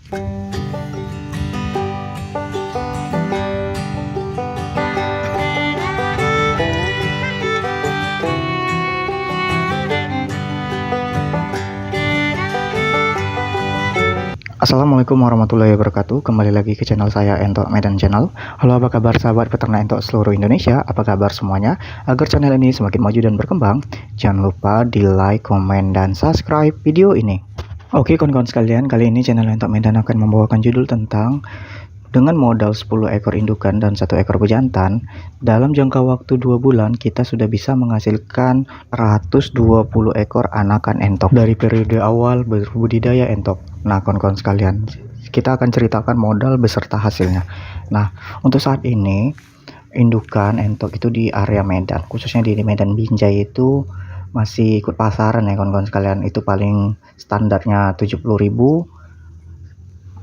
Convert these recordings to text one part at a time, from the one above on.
Assalamualaikum warahmatullahi wabarakatuh. Kembali lagi ke channel saya, Entok Medan Channel. Halo, apa kabar sahabat peternak entok seluruh Indonesia? Apa kabar semuanya? Agar channel ini semakin maju dan berkembang, jangan lupa di like, komen, dan subscribe video ini. Oke kawan-kawan sekalian, kali ini channel Entok Medan akan membawakan judul tentang dengan modal 10 ekor indukan dan 1 ekor pejantan, dalam jangka waktu 2 bulan kita sudah bisa menghasilkan 120 ekor anakan entok dari periode awal berbudidaya entok. Nah kawan-kawan sekalian, kita akan ceritakan modal beserta hasilnya. Nah untuk saat ini indukan entok itu di area Medan, khususnya di Medan Binjai itu masih ikut pasaran ya kawan-kawan sekalian. Itu paling standarnya 70.000,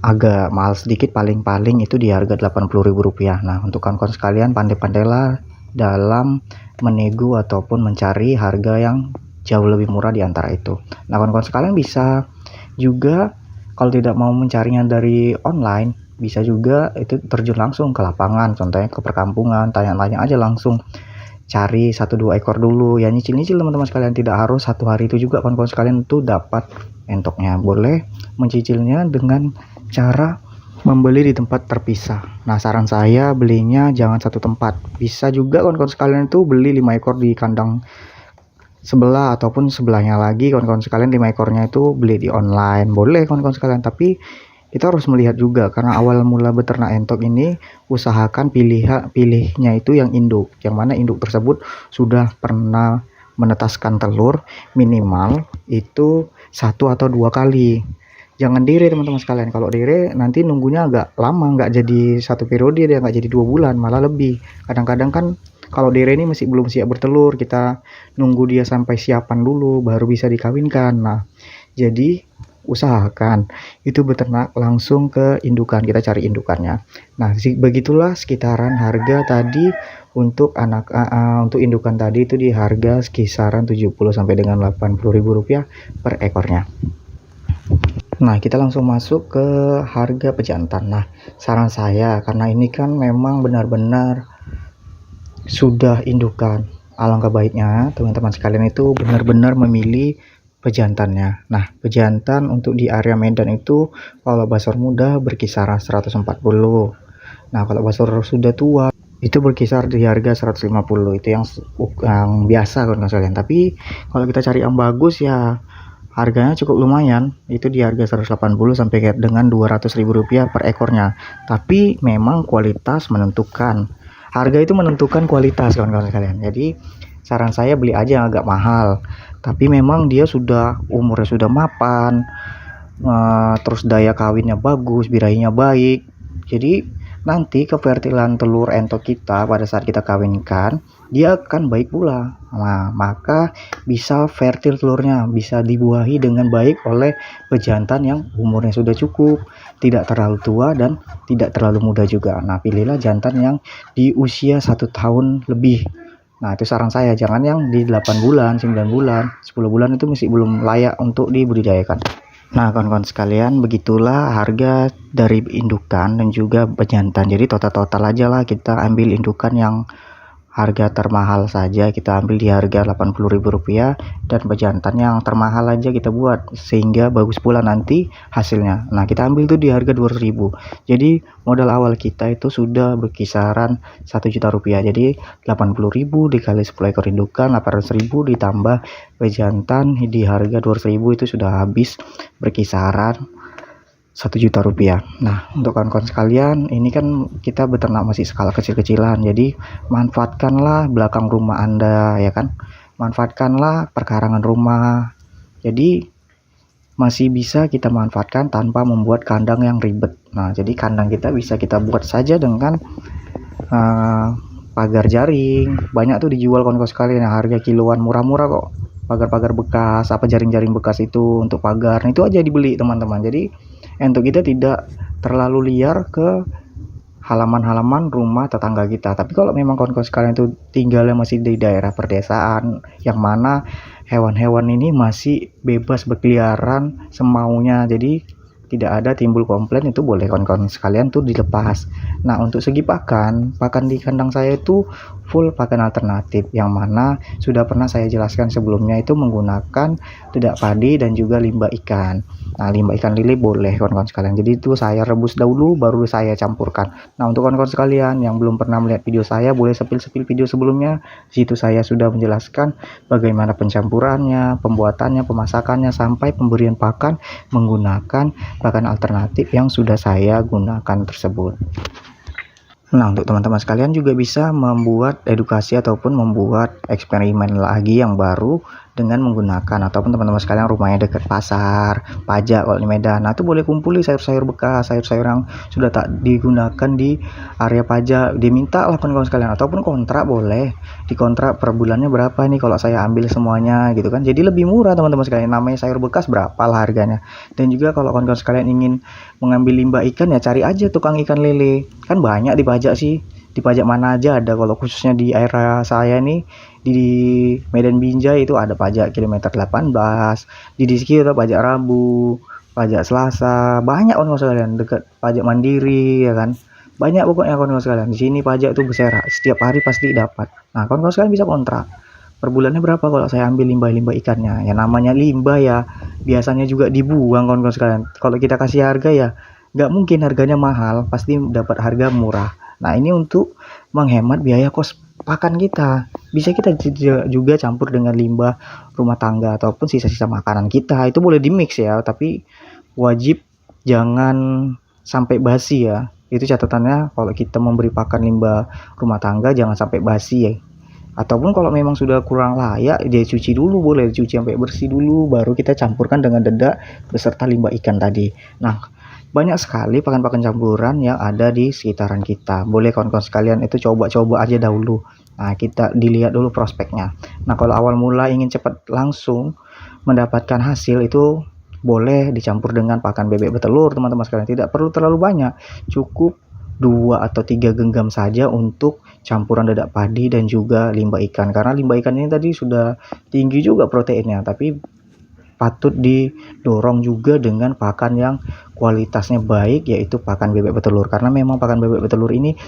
agak mahal sedikit, paling-paling itu di harga Rp80.000. Nah untuk kawan-kawan sekalian, pandai-pandailah dalam menego ataupun mencari harga yang jauh lebih murah di antara itu. Nah kawan-kawan sekalian bisa juga, kalau tidak mau mencarinya dari online, bisa juga itu terjun langsung ke lapangan, contohnya ke perkampungan, tanya-tanya aja langsung, cari 1-2 ekor dulu ya, nyicil-nyicil teman-teman sekalian. Tidak harus satu hari itu juga kawan-kawan sekalian tuh dapat entoknya. Boleh mencicilnya dengan cara membeli di tempat terpisah. Nah saran saya belinya jangan satu tempat. Bisa juga kawan-kawan sekalian itu beli 5 ekor di kandang sebelah ataupun sebelahnya lagi kawan-kawan sekalian, 5 ekornya itu beli di online. Boleh kawan-kawan sekalian, tapi kita harus melihat juga, karena awal mula beternak entok ini usahakan pilihnya itu yang induk, yang mana induk tersebut sudah pernah menetaskan telur minimal itu 1 atau 2 kali. Jangan dire teman-teman sekalian. Kalau dire nanti nunggunya agak lama, nggak jadi satu periode, dia nggak jadi 2 bulan, malah lebih. Kadang-kadang kan kalau dire ini masih belum siap bertelur, kita nunggu dia sampai siapan dulu baru bisa dikawinkan. Nah jadi usahakan itu beternak langsung ke indukan, kita cari indukannya. Nah begitulah sekitaran harga tadi untuk untuk indukan tadi itu di harga kisaran 70 sampai dengan Rp80.000 per ekornya. Nah kita langsung masuk ke harga pejantan. Nah saran saya, karena ini kan memang benar-benar sudah indukan, alangkah baiknya teman-teman sekalian itu benar-benar memilih pejantannya. Nah pejantan untuk di area Medan itu kalau basor muda berkisaran 140. Nah kalau basor sudah tua itu berkisar di harga 150. Itu yang biasa kan kalian. Tapi kalau kita cari yang bagus ya harganya cukup lumayan, itu di harga 180 sampai dengan Rp200.000 per ekornya. Tapi memang kualitas menentukan, harga itu menentukan kualitas kawan-kawan sekalian. Jadi saran saya beli aja yang agak mahal, tapi memang dia sudah umurnya sudah mapan, terus daya kawinnya bagus, birahinya baik. Jadi nanti kefertilan telur entok kita pada saat kita kawinkan dia akan baik pula. Nah maka bisa fertil telurnya, bisa dibuahi dengan baik oleh pejantan yang umurnya sudah cukup, tidak terlalu tua dan tidak terlalu muda juga. Nah pilihlah jantan yang di usia 1 tahun lebih. Nah itu saran saya, jangan yang di 8 bulan, 9 bulan, 10 bulan itu masih belum layak untuk dibudidayakan. Nah kawan-kawan sekalian, begitulah harga dari indukan dan juga pejantan. Jadi total-total aja lah, kita ambil indukan yang harga termahal saja, kita ambil di harga Rp80.000, dan pejantan yang termahal aja kita buat sehingga bagus pula nanti hasilnya. Nah kita ambil tuh di harga Rp200.000. Jadi modal awal kita itu sudah berkisaran Rp1.000.000. Jadi Rp80.000 dikali 10 ekor indukan, Rp800.000 ditambah pejantan di harga Rp200.000, itu sudah habis berkisaran Rp1.000.000. Nah untuk kawan-kawan sekalian, ini kan kita beternak masih skala kecil-kecilan, jadi manfaatkanlah belakang rumah Anda ya kan, manfaatkanlah perkarangan rumah. Jadi masih bisa kita manfaatkan tanpa membuat kandang yang ribet. Nah jadi kandang kita bisa kita buat saja dengan pagar jaring. Banyak tuh dijual kawan-kawan sekalian, harga kiloan, murah-murah kok, pagar-pagar bekas, apa jaring-jaring bekas itu untuk pagar. Nah, itu aja dibeli teman-teman. Jadi entok kita tidak terlalu liar ke halaman-halaman rumah tetangga kita. Tapi kalau memang kawan-kawan sekalian itu tinggalnya masih di daerah perdesaan, yang mana hewan-hewan ini masih bebas berkeliaran semaunya, jadi tidak ada timbul komplain, itu boleh kawan-kawan sekalian tuh dilepas. Nah, untuk segi pakan di kandang saya itu full pakan alternatif, yang mana sudah pernah saya jelaskan sebelumnya, itu menggunakan dedak padi dan juga limbah ikan. Nah, limbah ikan lele boleh kawan-kawan sekalian, jadi itu saya rebus dahulu baru saya campurkan. Nah, untuk kawan-kawan sekalian yang belum pernah melihat video saya, boleh sepil-sepil video sebelumnya. Di situ saya sudah menjelaskan bagaimana pencampurannya, pembuatannya, pemasakannya, sampai pemberian pakan menggunakan pakan alternatif yang sudah saya gunakan tersebut. Nah, untuk teman-teman sekalian juga bisa membuat edukasi ataupun membuat eksperimen lagi yang baru dengan menggunakan, ataupun teman-teman sekalian rumahnya dekat pasar, pajak kalau di Medan, nah itu boleh kumpuli sayur-sayur bekas, sayur-sayur yang sudah tak digunakan di area pajak, diminta lah kawan-kawan sekalian, ataupun kontrak, boleh dikontrak per bulannya berapa nih kalau saya ambil semuanya gitu kan, jadi lebih murah teman-teman sekalian, namanya sayur bekas berapa lah harganya. Dan juga kalau kawan-kawan sekalian ingin mengambil limbah ikan, ya cari aja tukang ikan lele, kan banyak di pajak sih, di pajak mana aja ada. Kalau khususnya di area saya nih di Medan Binjai itu ada pajak kilometer 18, di Diski ada pajak Rabu, pajak Selasa, banyak kawan-kawan sekalian, dekat pajak Mandiri ya kan, banyak pokoknya kawan-kawan sekalian. Di sini pajak itu berserakan setiap hari pasti dapat. Nah, kawan-kawan sekalian bisa kontrak per bulannya berapa kalau saya ambil limbah-limbah ikannya. Ya namanya limbah ya biasanya juga dibuang kawan-kawan sekalian. Kalau kita kasih harga ya nggak mungkin harganya mahal, pasti dapat harga murah. Nah, ini untuk menghemat biaya kos pakan kita. Bisa kita juga campur dengan limbah rumah tangga ataupun sisa-sisa makanan kita. Itu boleh di mix ya, tapi wajib jangan sampai basi ya. Itu catatannya kalau kita memberi pakan limbah rumah tangga jangan sampai basi ya. Ataupun kalau memang sudah kurang layak, dia cuci dulu, boleh dicuci sampai bersih dulu, baru kita campurkan dengan dedak beserta limbah ikan tadi. Nah, banyak sekali pakan-pakan campuran yang ada di sekitaran kita. Boleh kawan-kawan sekalian itu coba-coba aja dahulu. Nah, kita dilihat dulu prospeknya. Nah, kalau awal mula ingin cepat langsung mendapatkan hasil, itu boleh dicampur dengan pakan bebek betelur teman-teman sekalian. Tidak perlu terlalu banyak, cukup 2 atau 3 genggam saja untuk campuran dedak padi dan juga limbah ikan. Karena limbah ikan ini tadi sudah tinggi juga proteinnya, tapi patut didorong juga dengan pakan yang kualitasnya baik, yaitu pakan bebek betelur. Karena memang pakan bebek betelur ini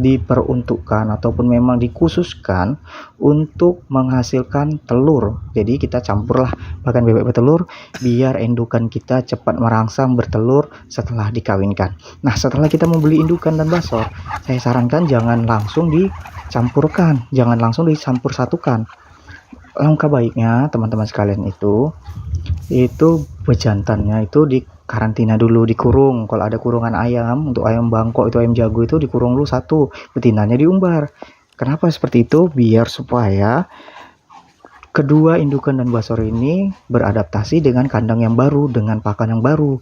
diperuntukkan ataupun memang dikhususkan untuk menghasilkan telur. Jadi kita campurlah pakan bebek betelur biar indukan kita cepat merangsang bertelur setelah dikawinkan. Nah, setelah kita membeli indukan dan basor, saya sarankan jangan langsung dicampurkan, jangan langsung dicampur satukan. Langkah baiknya teman-teman sekalian itu bejantannya itu dikarantina dulu, dikurung. Kalau ada kurungan ayam, untuk ayam bangkok itu ayam jago itu dikurung dulu satu, betinanya diumbar. Kenapa seperti itu? Biar supaya kedua indukan dan basor ini beradaptasi dengan kandang yang baru, dengan pakan yang baru.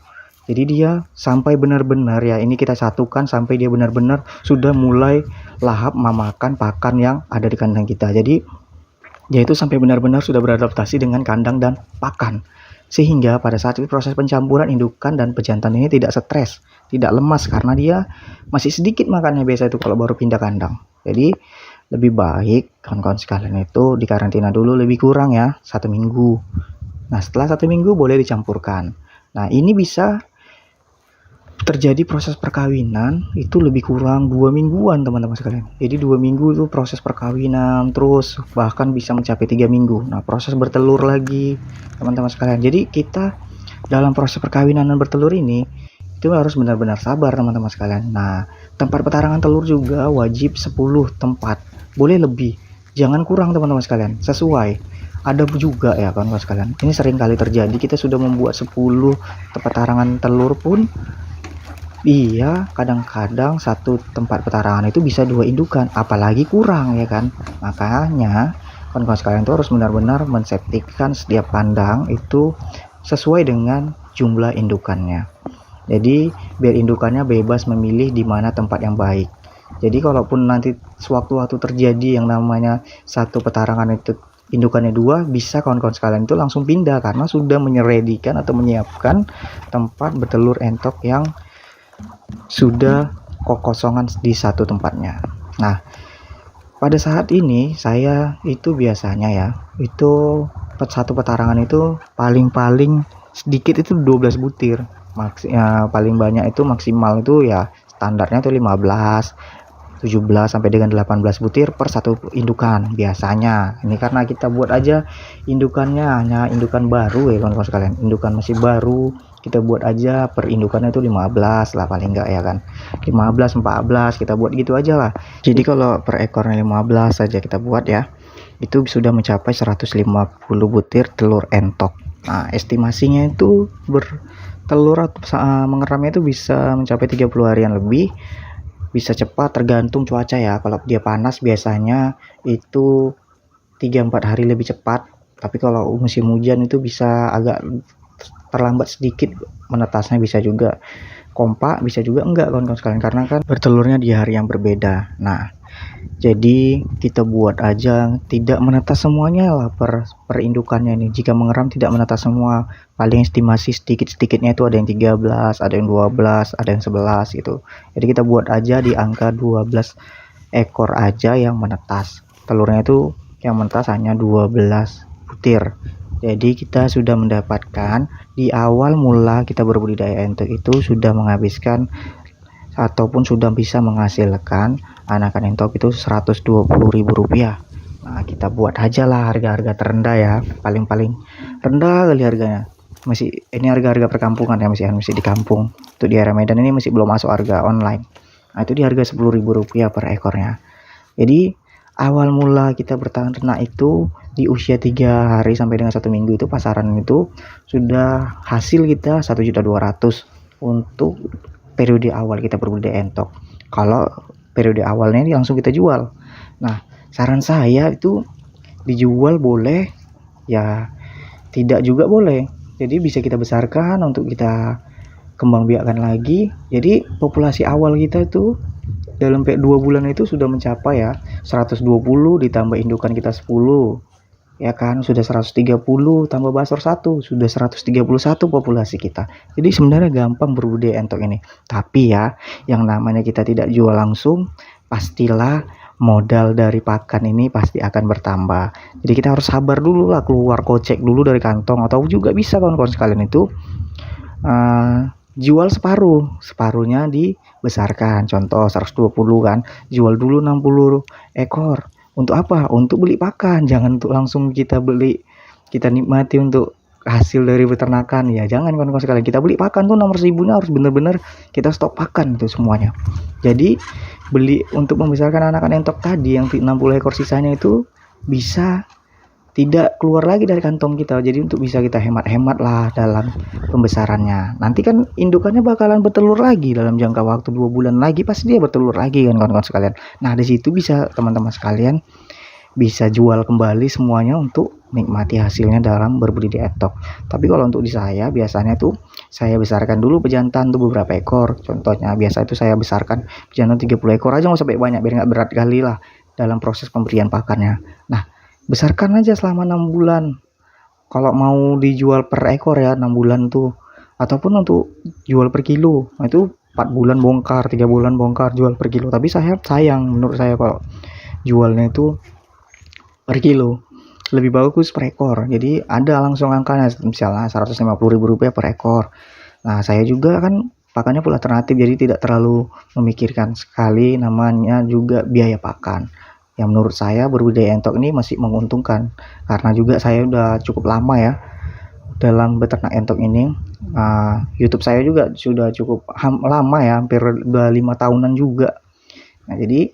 Jadi dia sampai benar-benar ya, ini kita satukan sampai dia benar-benar sudah mulai lahap memakan pakan yang ada di kandang kita. Jadi yaitu sampai benar-benar sudah beradaptasi dengan kandang dan pakan, sehingga pada saat itu proses pencampuran indukan dan pejantan ini tidak stres, tidak lemas, karena dia masih sedikit makannya biasa itu kalau baru pindah kandang. Jadi lebih baik kawan-kawan sekalian itu dikarantina dulu lebih kurang ya 1 minggu. Nah, setelah 1 minggu boleh dicampurkan. Nah, ini bisa terjadi proses perkawinan itu lebih kurang 2 mingguan teman-teman sekalian. Jadi 2 minggu itu proses perkawinan, terus bahkan bisa mencapai 3 minggu. Nah, proses bertelur lagi teman-teman sekalian. Jadi kita dalam proses perkawinan dan bertelur ini itu harus benar-benar sabar teman-teman sekalian. Nah, tempat petarangan telur juga wajib 10 tempat, boleh lebih, jangan kurang teman-teman sekalian, sesuai. Ada juga ya kawan-kawan sekalian, ini sering kali terjadi, kita sudah membuat 10 tempat petarangan telur pun iya, kadang-kadang satu tempat petarangan itu bisa 2 indukan, apalagi kurang ya kan. Makanya kawan-kawan sekalian itu harus benar-benar menseptikkan setiap kandang itu sesuai dengan jumlah indukannya. Jadi biar indukannya bebas memilih di mana tempat yang baik. Jadi kalaupun nanti sewaktu-waktu terjadi yang namanya satu petarangan itu indukannya 2, bisa kawan-kawan sekalian itu langsung pindah karena sudah menyeredikan atau menyiapkan tempat bertelur entok yang sudah kekosongan di satu tempatnya. Nah, pada saat ini saya itu biasanya ya, itu satu petarangan itu paling-paling sedikit itu 12 butir. paling banyak itu maksimal itu ya standarnya tuh 15, 17 sampai dengan 18 butir per satu indukan biasanya. Ini karena kita buat aja indukannya hanya indukan baru ya kawan-kawan sekalian, indukan masih baru, kita buat aja per indukannya itu 15 lah paling enggak ya kan, 15 14 kita buat gitu aja lah. Jadi kalau per ekornya 15 saja kita buat ya, itu sudah mencapai 150 butir telur entok. Nah estimasinya itu bertelur atau mengeramnya itu bisa mencapai 30 harian lebih, bisa cepat tergantung cuaca ya. Kalau dia panas biasanya itu 3-4 hari lebih cepat, tapi kalau musim hujan itu bisa agak terlambat sedikit menetasnya, bisa juga kompak, bisa juga enggak kawan-kawan sekalian, karena kan bertelurnya di hari yang berbeda. Nah jadi kita buat aja tidak menetas semuanya lah per indukannya ini. Jika mengeram tidak menetas semua, paling estimasi sedikit-sedikitnya itu ada yang 13, ada yang 12, ada yang 11 gitu. Jadi kita buat aja di angka 12 ekor aja yang menetas. Telurnya itu yang menetas hanya 12 butir. Jadi kita sudah mendapatkan di awal mula kita berbudidaya entok itu sudah menghabiskan ataupun sudah bisa menghasilkan anakan entok itu Rp120.000. Nah kita buat aja lah harga-harga terendah ya, paling-paling rendah kali harganya. Ini harga-harga perkampungan ya, masih di kampung. Untuk di area Medan ini masih belum masuk harga online. Nah itu di harga Rp10.000 per ekornya. Jadi awal mula kita bertahan ternak itu di usia 3 hari sampai dengan 1 minggu itu pasaran itu sudah hasil kita 1.200.000 untuk periode awal kita berbudidaya entok. Kalau periode awalnya ini langsung kita jual. Nah saran saya itu dijual boleh ya, tidak juga boleh. Jadi bisa kita besarkan untuk kita kembang biakkan lagi. Jadi populasi awal kita itu dalam 2 bulan itu sudah mencapai ya 120, ditambah indukan kita 10 ya kan, sudah 130, tambah basor 1 sudah 131 populasi kita. Jadi sebenarnya gampang berbudidaya entok ini, tapi ya yang namanya kita tidak jual langsung, pastilah modal dari pakan ini pasti akan bertambah. Jadi kita harus sabar dulu lah, keluar kocek dulu dari kantong, atau juga bisa kawan-kawan sekalian itu jual separuhnya dibesarkan. Contoh 120 kan, jual dulu 60 ekor. Untuk apa? Untuk beli pakan, jangan untuk langsung kita beli, kita nikmati untuk hasil dari peternakan ya. Jangan kawan-kawan sekalian, kita beli pakan tuh nomor 1000-nya harus benar-benar kita stok pakan itu semuanya. Jadi beli untuk membesarkan anakan entok tadi yang 60 ekor sisanya itu bisa tidak keluar lagi dari kantong kita. Jadi untuk bisa kita hemat-hemat lah dalam pembesarannya. Nanti kan indukannya bakalan bertelur lagi dalam jangka waktu 2 bulan lagi, pasti dia bertelur lagi kan kawan-kawan sekalian. Nah di situ bisa teman-teman sekalian bisa jual kembali semuanya untuk nikmati hasilnya dalam berbudidaya entok. Tapi kalau untuk di saya biasanya tuh saya besarkan dulu pejantan tuh beberapa ekor. Contohnya biasa itu saya besarkan pejantan 30 ekor aja, nggak sampai banyak biar nggak berat kali lah dalam proses pemberian pakannya. Nah besarkan aja selama 6 bulan. Kalau mau dijual per ekor ya 6 bulan tuh, ataupun untuk jual per kilo, nah itu 4 bulan bongkar, 3 bulan bongkar, jual per kilo. Tapi saya sayang, menurut saya kalau jualnya itu per kilo lebih bagus per ekor. Jadi ada langsung angkanya, misalnya Rp150.000 per ekor. Nah saya juga kan pakannya pula alternatif, jadi tidak terlalu memikirkan sekali namanya juga biaya pakan. Yang menurut saya berbudidaya entok ini masih menguntungkan, karena juga saya udah cukup lama ya dalam beternak entok ini. YouTube saya juga sudah cukup lama ya, hampir 5 tahunan juga. Nah jadi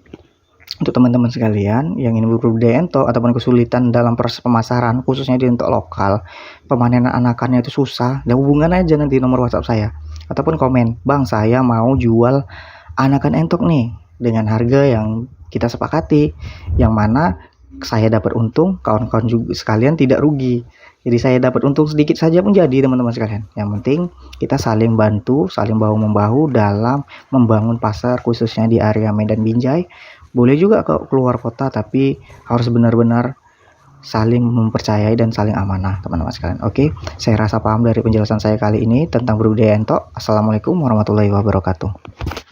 untuk teman-teman sekalian yang ingin berbudidaya entok ataupun kesulitan dalam proses pemasaran, khususnya di entok lokal, pemanenan anakannya itu susah, dan hubungan aja nanti nomor WhatsApp saya ataupun komen, "Bang, saya mau jual anakan entok nih dengan harga yang kita sepakati, yang mana saya dapat untung, kawan-kawan juga sekalian tidak rugi. Jadi saya dapat untung sedikit saja pun jadi teman-teman sekalian. Yang penting kita saling bantu, saling bahu-membahu dalam membangun pasar, khususnya di area Medan Binjai. Boleh juga ke keluar kota, tapi harus benar-benar saling mempercayai dan saling amanah teman-teman sekalian. Oke, saya rasa paham dari penjelasan saya kali ini tentang berbudidaya entok. Assalamualaikum warahmatullahi wabarakatuh.